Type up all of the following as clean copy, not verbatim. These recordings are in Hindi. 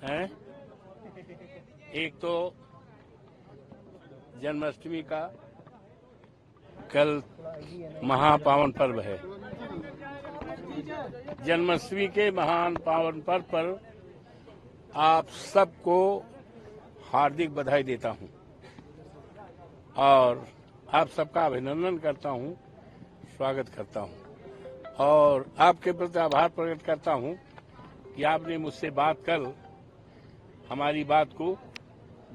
हैं। एक तो जन्माष्टमी का कल महापावन पर्व है। जन्माष्टमी के महान पावन पर्व पर आप सबको हार्दिक बधाई देता हूं और आप सबका अभिनंदन करता हूं, स्वागत करता हूं और आपके प्रति आभार प्रकट करता हूं कि आपने मुझसे बात कर हमारी बात को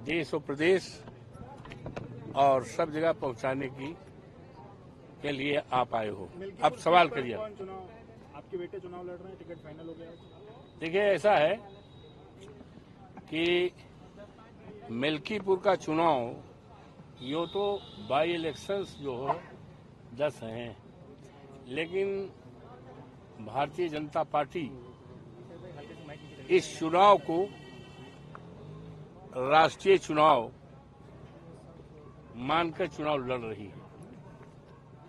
देश और प्रदेश और सब जगह पहुंचाने के लिए आप आए हो। अब सवाल करिए। आपके बेटे चुनाव लड़ रहे हैं, टिकट फाइनल हो गया? देखिए, ऐसा है कि मिल्कीपुर का चुनाव यो तो बाई इलेक्शंस जो हो 10 हैं, लेकिन भारतीय जनता पार्टी इस चुनाव को राष्ट्रीय चुनाव मानकर चुनाव लड़ रही है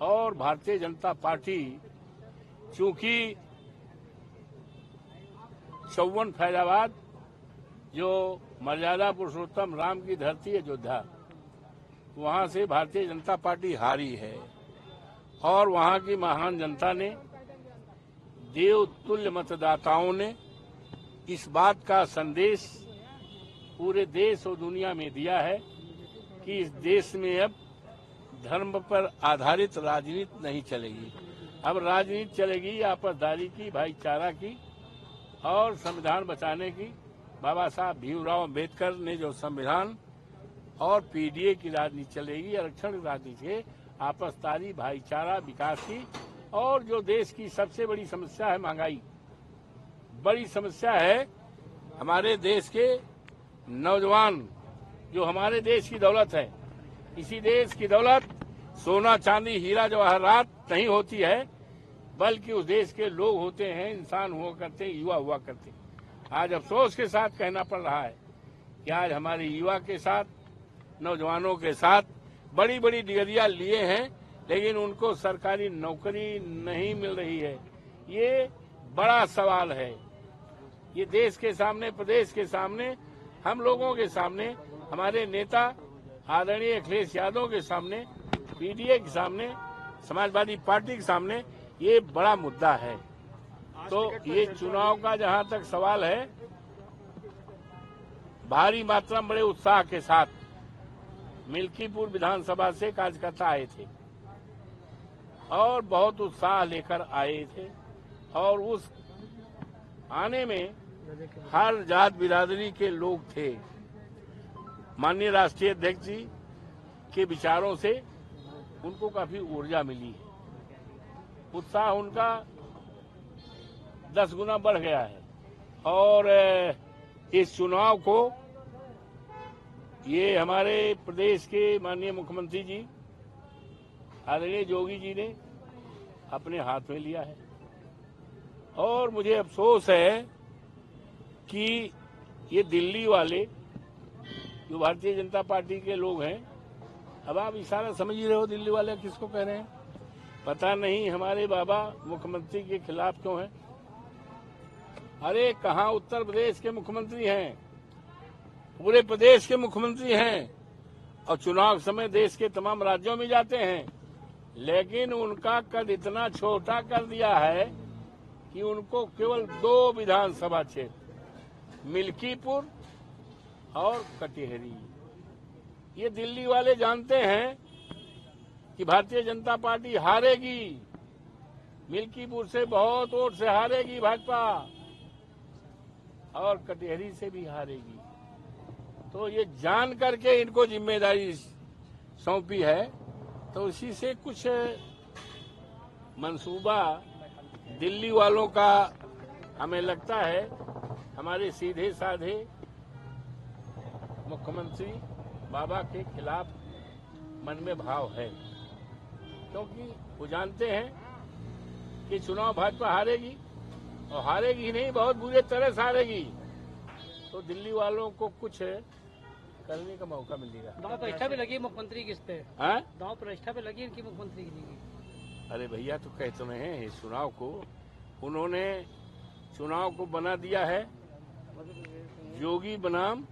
और भारतीय जनता पार्टी चूंकि 54 फैजाबाद जो मर्यादा पुरुषोत्तम राम की धरती है अयोध्या, वहां से भारतीय जनता पार्टी हारी है और वहां की महान जनता ने, देवतुल्य मतदाताओं ने इस बात का संदेश पूरे देश और दुनिया में दिया है कि इस देश में अब धर्म पर आधारित राजनीति नहीं चलेगी। अब राजनीति चलेगी आपसदारी की, भाईचारा की और संविधान बचाने की। बाबा साहब भीमराव अम्बेडकर ने जो संविधान और पीडीए की राजनीति चलेगी, आरक्षण की राजनीति है, आपसदारी, भाईचारा, विकास की। और जो देश की सबसे बड़ी समस्या है महंगाई, बड़ी समस्या है हमारे देश के नौजवान, जो हमारे देश की दौलत है। इसी देश की दौलत सोना, चांदी, हीरा जवाहरात नहीं होती है, बल्कि उस देश के लोग होते हैं, इंसान हुआ करते, युवा हुआ करते। आज अफसोस के साथ कहना पड़ रहा है कि आज हमारे युवा के साथ, नौजवानों के साथ बड़ी बड़ी डिग्रियां लिए हैं, लेकिन उनको सरकारी नौकरी नहीं मिल रही है। ये बड़ा सवाल है। ये देश के सामने, प्रदेश के सामने, हम लोगों के सामने, हमारे नेता आदरणीय अखिलेश यादव के सामने, पीडीए के सामने, समाजवादी पार्टी के सामने ये बड़ा मुद्दा है। तो ये चुनाव का जहां तक सवाल है, भारी मात्रा में बड़े उत्साह के साथ मिल्कीपुर विधानसभा से कार्यकर्ता आए थे और बहुत उत्साह लेकर आए थे और उस आने में हर जात बिरादरी के लोग थे। माननीय राष्ट्रीय अध्यक्ष जी के विचारों से उनको काफी ऊर्जा मिली है, उत्साह उनका 10 गुना बढ़ गया है और इस चुनाव को ये हमारे प्रदेश के माननीय मुख्यमंत्री जी आदरणीय योगी जी ने अपने हाथ में लिया है और मुझे अफसोस है कि ये दिल्ली वाले जो भारतीय जनता पार्टी के लोग हैं, अब आप इशारा समझ ही रहे हो दिल्ली वाले किसको कह रहे हैं। पता नहीं हमारे बाबा मुख्यमंत्री के खिलाफ क्यों हैं। अरे कहाँ उत्तर प्रदेश के मुख्यमंत्री हैं, पूरे प्रदेश के मुख्यमंत्री हैं और चुनाव समय देश के तमाम राज्यों में जाते हैं, लेकिन उनका कद इतना छोटा कर दिया है कि उनको केवल 2 विधानसभा क्षेत्र, मिल्कीपुर और कटिहारी। ये दिल्ली वाले जानते हैं कि भारतीय जनता पार्टी हारेगी, मिल्कीपुर से बहुत वोट से हारेगी भाजपा और कटिहारी से भी हारेगी। तो ये जान करके इनको जिम्मेदारी सौंपी है, तो इसी से कुछ मंसूबा दिल्ली वालों का हमें लगता है हमारे सीधे साधे मुख्यमंत्री बाबा के खिलाफ मन में भाव है, क्योंकि वो जानते हैं कि चुनाव भाजपा हारेगी और हारेगी ही नहीं, बहुत बुरे तरह से हारेगी। तो दिल्ली वालों को कुछ करने का मौका मिलेगा। दांव प्रतिष्ठा भी लगी मुख्यमंत्री किस पे? दांव प्रतिष्ठा पे लगी इनकी मुख्यमंत्री की। अरे भैया, तो कहते हैं इस चुनाव को उन्होंने चुनाव को बना दिया है जोगी बनाम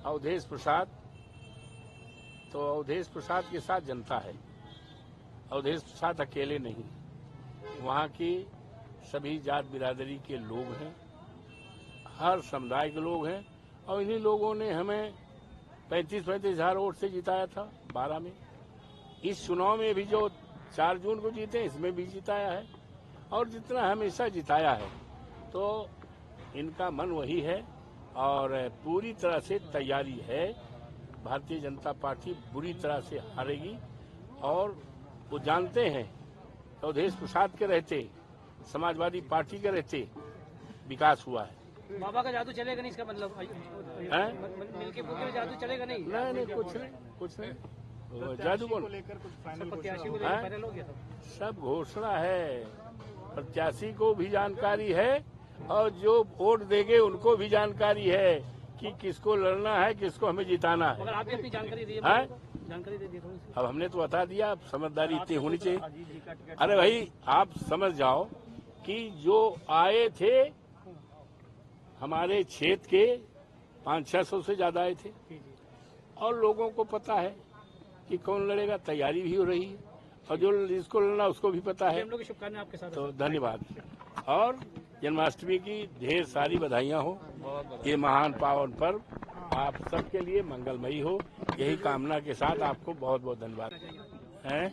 अवधेश प्रसाद, तो अवधेश प्रसाद के साथ जनता है। अवधेश प्रसाद अकेले नहीं, वहाँ की सभी जात बिरादरी के लोग हैं, हर समुदाय के लोग हैं, और इन्हीं लोगों ने हमें 35-35 हजार वोट से जिताया था 12 में। इस चुनाव में भी जो 4 जून को जीते, इसमें भी जिताया है, और जितना हमेशा जिताया है। तो इनका मन वही है और पूरी तरह से तैयारी है। भारतीय जनता पार्टी बुरी तरह से हारेगी, और वो जानते हैं अवधेश प्रसाद के रहते, समाजवादी पार्टी के रहते विकास हुआ है। बाबा का जादू चलेगा नहीं, इसका मतलब मिल्कीपुर में जादू चलेगा नहीं? नहीं, कुछ नहीं। जादू को लेकर कुछ फाइनल हो गया सब घोषणा है। प्रत्याशी को भी जानकारी है, और जो वोट देंगे उनको भी जानकारी है कि किसको लड़ना है, किसको हमें जिताना है। अगर आप भी अपनी जानकारी दीजिए, जानकारी दे दीजिए। अब हमने तो बता दिया, अब समझदारी इतनी होनी चाहिए। अरे भाई, आप समझ जाओ कि जो आए थे हमारे क्षेत्र के 500-600 से ज्यादा आए थे, और लोगों को पता है कि कौन लड़ेगा, तैयारी भी हो रही है, और जो जिसको लड़ना उसको भी पता है। हम लोग की शुभकामनाएं आपके साथ। तो धन्यवाद, और जन्माष्टमी की ढेर सारी बधाइयां हो। ये महान पावन पर्व आप सबके लिए मंगलमयी हो, यही कामना के साथ आपको बहुत बहुत धन्यवाद हैं।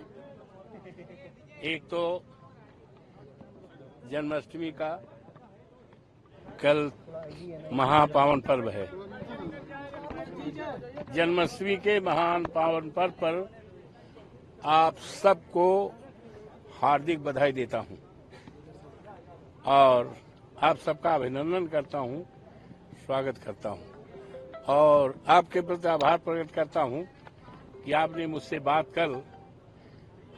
एक तो जन्माष्टमी का कल महापावन पर्व है। जन्माष्टमी के महान पावन पर्व पर आप सबको हार्दिक बधाई देता हूं, और आप सबका अभिनंदन करता हूं, स्वागत करता हूं, और आपके प्रति आभार प्रकट करता हूं कि आपने मुझसे बात कर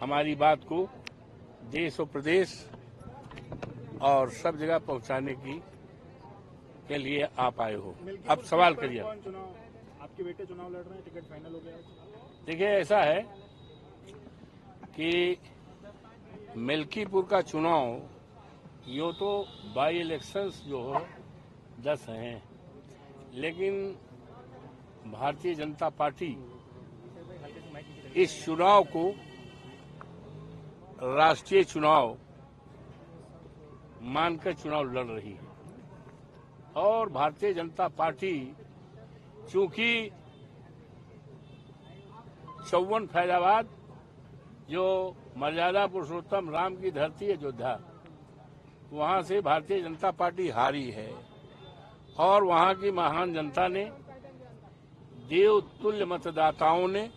हमारी बात को देश और प्रदेश और सब जगह पहुंचाने के लिए आप आए हो। अब सवाल करिए। आपके बेटे चुनाव लड़ रहे हैं, टिकट फाइनल हो गया है? देखिए, ऐसा है कि मिल्कीपुर का चुनाव, यो तो बाई इलेक्शंस जो हो 10 हैं, लेकिन भारतीय जनता पार्टी इस चुनाव को राष्ट्रीय चुनाव मानकर चुनाव लड़ रही है। और भारतीय जनता पार्टी चूंकि 54 फैजाबाद, जो मर्यादा पुरुषोत्तम राम की धरती है अयोध्या, वहां से भारतीय जनता पार्टी हारी है, और वहां की महान जनता ने, देवतुल्य मतदाताओं ने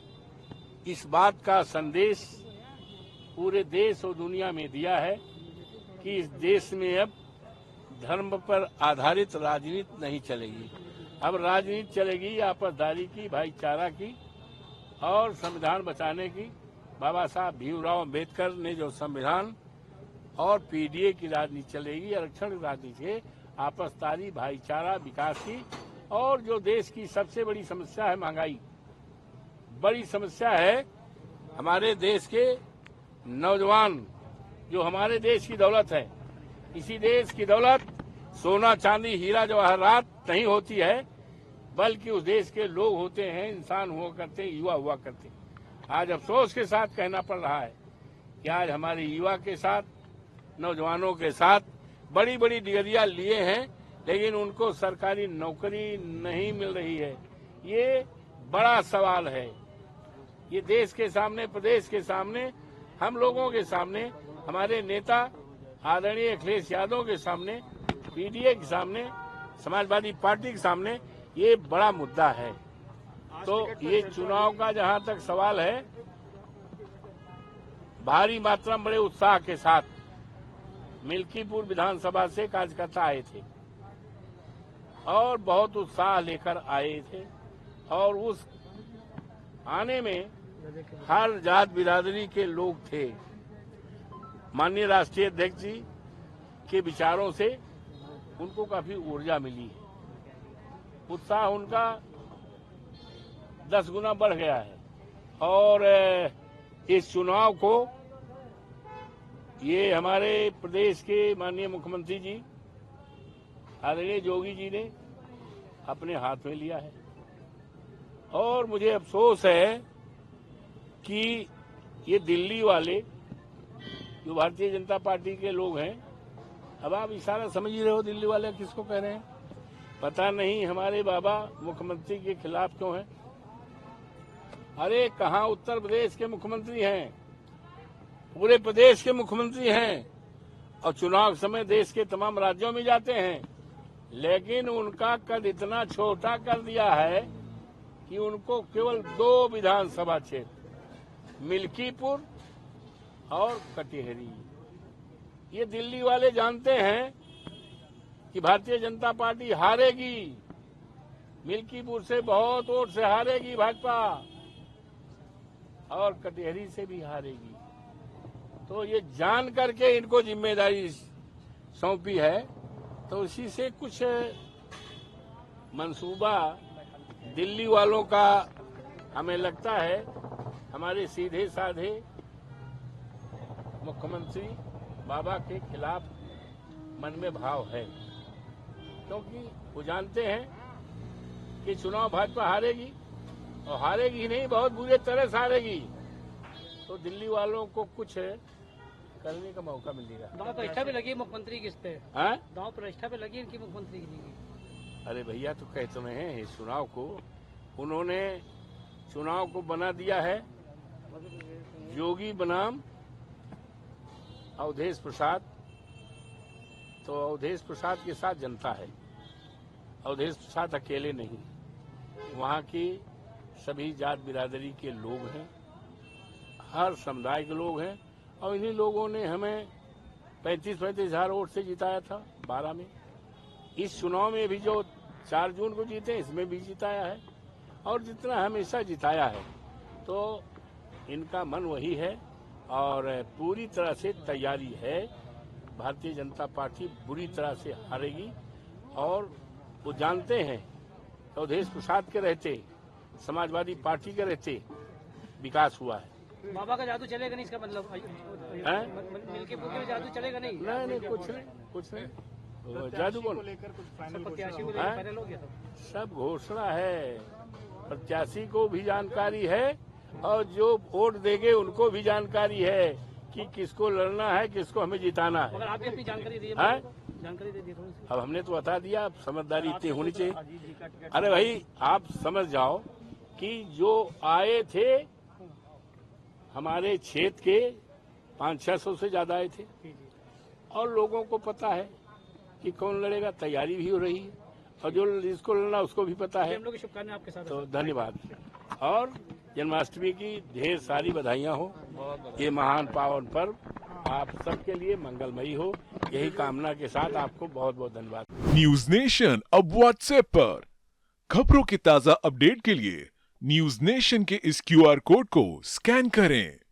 इस बात का संदेश पूरे देश और दुनिया में दिया है कि इस देश में अब धर्म पर आधारित राजनीति नहीं चलेगी। अब राजनीति चलेगी आपसदारी की, भाईचारा की, और संविधान बचाने की। बाबा साहब भीमराव अम्बेडकर ने जो संविधान और पीडीए की राजनीति चलेगी, आरक्षण की राजनीति है, आपसदारी, भाईचारा, विकास की। और जो देश की सबसे बड़ी समस्या है महंगाई, बड़ी समस्या है हमारे देश के नौजवान, जो हमारे देश की दौलत है। इसी देश की दौलत सोना, चांदी, हीरा जवाहरात नहीं होती है, बल्कि उस देश के लोग होते हैं, इंसान हुआ करते हैं, युवा हुआ करते हैं। आज अफसोस के साथ कहना पड़ रहा है कि आज हमारे युवा के साथ, नौजवानों के साथ बड़ी बड़ी डिग्रियां लिए हैं, लेकिन उनको सरकारी नौकरी नहीं मिल रही है। ये बड़ा सवाल है। ये देश के सामने, प्रदेश के सामने, हम लोगों के सामने, हमारे नेता आदरणीय अखिलेश यादव के सामने, पीडीए के सामने, समाजवादी पार्टी के सामने ये बड़ा मुद्दा है। तो ये चुनाव का जहां तक सवाल है, भारी मात्रा में बड़े उत्साह के साथ मिल्कीपुर विधानसभा से कार्यकर्ता आए थे, और बहुत उत्साह लेकर आए थे, और उस आने में हर जात बिरादरी के लोग थे। माननीय राष्ट्रीय अध्यक्ष जी के विचारों से उनको काफी ऊर्जा मिली है, उत्साह उनका 10 गुना बढ़ गया है। और इस चुनाव को ये हमारे प्रदेश के माननीय मुख्यमंत्री जी आदरणीय योगी जी ने अपने हाथ में लिया है। और मुझे अफसोस है कि ये दिल्ली वाले जो भारतीय जनता पार्टी के लोग हैं, अब आप इशारा समझ ही रहे हो दिल्ली वाले किसको कह रहे हैं। पता नहीं हमारे बाबा मुख्यमंत्री के खिलाफ क्यों हैं। अरे कहाँ उत्तर प्रदेश के मुख्यमंत्री हैं, पूरे प्रदेश के मुख्यमंत्री हैं और चुनाव समय देश के तमाम राज्यों में जाते हैं, लेकिन उनका कद इतना छोटा कर दिया है कि उनको केवल 2 विधानसभा क्षेत्र, मिल्कीपुर और कटिहारी। ये दिल्ली वाले जानते हैं कि भारतीय जनता पार्टी हारेगी, मिल्कीपुर से बहुत वोट से हारेगी भाजपा और कटिहारी से भी हारेगी। तो ये जान करके इनको जिम्मेदारी सौंपी है, तो इसी से कुछ मंसूबा दिल्ली वालों का हमें लगता है हमारे सीधे साधे मुख्यमंत्री बाबा के खिलाफ मन में भाव है, क्योंकि वो जानते हैं कि चुनाव भाजपा हारेगी और हारेगी ही नहीं, बहुत बुरी तरह से हारेगी। तो दिल्ली वालों को कुछ करने का मौका मिलेगा। दांव प्रतिष्ठा पे लगी मुख्यमंत्री किस पे? दांव प्रतिष्ठा पे लगी इनकी मुख्यमंत्री की नहीं। अरे भैया तो कहते हैं इस चुनाव को उन्होंने चुनाव को बना दिया है योगी बनाम अवधेश प्रसाद। तो अवधेश प्रसाद के साथ जनता है, अवधेश प्रसाद अकेले नहीं, वहाँ की सभी जात बिरादरी के लोग हैं, हर समुदाय के लोग हैं और इन्हीं लोगों ने हमें 35-35 हजार वोट से जिताया था 12 में। इस चुनाव में भी जो 4 जून को जीते इसमें भी जिताया है और जितना हमेशा जिताया है। तो इनका मन वही है और पूरी तरह से तैयारी है। भारतीय जनता पार्टी बुरी तरह से हारेगी और वो जानते हैं कि अवधेश प्रसाद के रहते, समाजवादी पार्टी के रहते विकास हुआ है। बाबा का जादू चलेगा नहीं, इसका मतलब मिल्कीपुर के जादू चलेगा नहीं? नहीं, कुछ नहीं। जादू को लेकर कुछ प्रत्याशी को फाइनल हो गया सब घोषणा है, प्रत्याशी को भी जानकारी है और जो वोट देंगे उनको भी जानकारी है कि किसको लड़ना है, किसको हमें जिताना है। मगर आपकी अपनी जानकारी दी है, जानकारी दे दी। अब हमने तो बता दिया, अब समझदारी इतनी होनी चाहिए। अरे भाई आप समझ जाओ कि जो आए थे हमारे क्षेत्र के 500-600 से ज्यादा आए थे और लोगों को पता है कि कौन लड़ेगा, तैयारी भी हो रही है और जो जिसको लड़ना उसको भी पता है। हम लोग की शुभकामनाएं आपके साथ। तो धन्यवाद और जन्माष्टमी की ढेर सारी बधाइयां हो। ये महान पावन पर्व आप सबके लिए मंगलमयी हो, यही कामना के साथ आपको बहुत बहुत धन्यवाद। न्यूज नेशन अब व्हाट्सएप पर खबरों के ताजा अपडेट के लिए न्यूज नेशन के इस QR कोड को स्कैन करें।